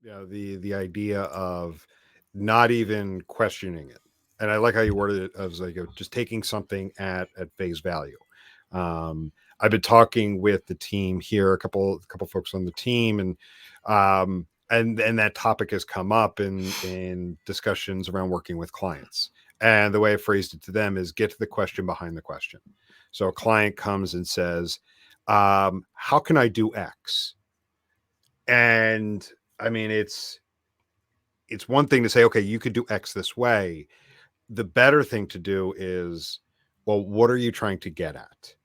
Yeah, the idea of not even questioning it. And I like how you worded it as like just taking something at face value. Um, I've been talking with the team here, a couple folks on the team, and that topic has come up in discussions around working with clients. And the way I phrased it to them is get to the question behind the question. So a client comes and says, "How can I do X?" And I mean, it's one thing to say, okay, you could do X this way. The better thing to do is, well, what are you trying to get at?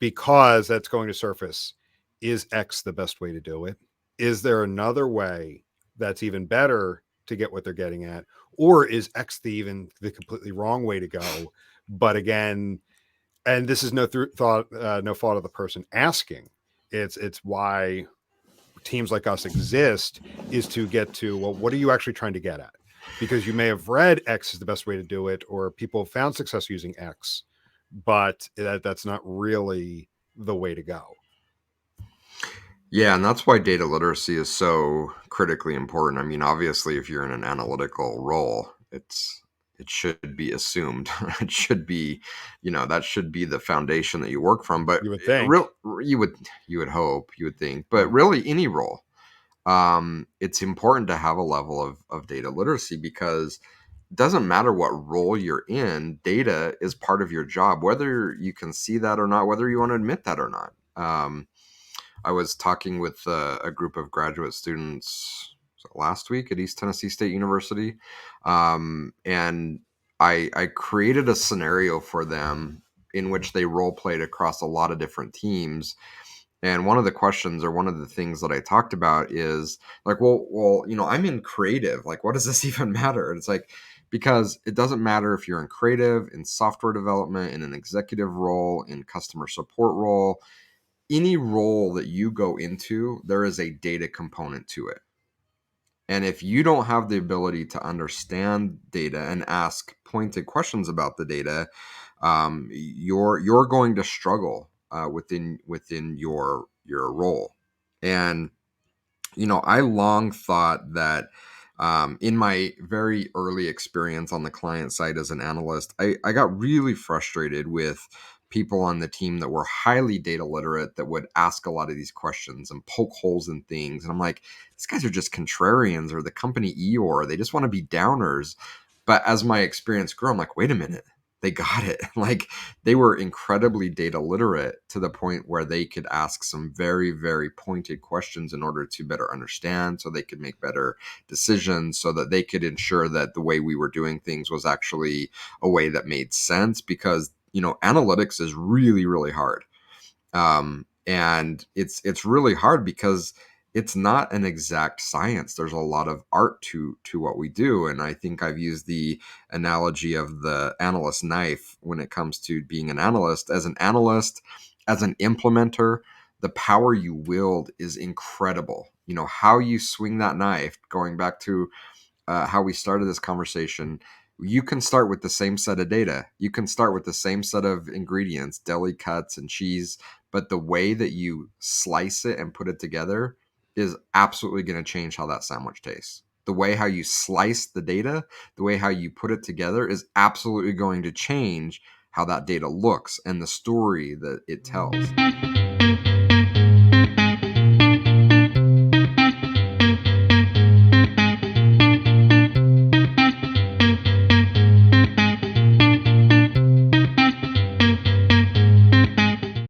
Because that's going to surface. Is X the best way to do it? Is there another way that's even better to get what they're getting at? Or is X the completely wrong way to go? But again, and this is no fault of the person asking. It's why teams like us exist, is to get to, well, what are you actually trying to get at? Because you may have read X is the best way to do it, or people have found success using X, but that's not really the way to go. Yeah, and that's why data literacy is so critically important. I mean, obviously, if you're in an analytical role, it should be assumed. It should be, that should be the foundation that you work from. But You would think. real, you would hope, you would think, but Yeah. really, any role, it's important to have a level of data literacy because it doesn't matter what role you're in, data is part of your job, whether you can see that or not, whether you want to admit that or not. I was talking with a group of graduate students last week at East Tennessee State University, and I created a scenario for them in which they role played across a lot of different teams. And one of the questions or one of the things that I talked about is like, well, I'm in creative. Like, what does this even matter? And it's like, because it doesn't matter if you're in creative, in software development, in an executive role, in customer support role, any role that you go into, there is a data component to it. And if you don't have the ability to understand data and ask pointed questions about the data, you're going to struggle within your role. And I long thought that in my very early experience on the client side as an analyst, I got really frustrated with people on the team that were highly data literate that would ask a lot of these questions and poke holes in things. And I'm like, these guys are just contrarians or the company Eeyore. They just want to be downers. But as my experience grew, I'm like, wait a minute, they got it. Like they were incredibly data literate to the point where they could ask some very, very pointed questions in order to better understand, so they could make better decisions, so that they could ensure that the way we were doing things was actually a way that made sense. Because, analytics is really, really hard. And it's really hard because it's not an exact science. There's a lot of art to what we do, and I think I've used the analogy of the analyst knife when it comes to being an analyst. As an analyst, as an implementer, the power you wield is incredible. How you swing that knife, going back to how we started this conversation. You can start with the same set of data. You can start with the same set of ingredients, deli cuts and cheese, but the way that you slice it and put it together is absolutely going to change how that sandwich tastes. The way how you slice the data, the way how you put it together is absolutely going to change how that data looks and the story that it tells.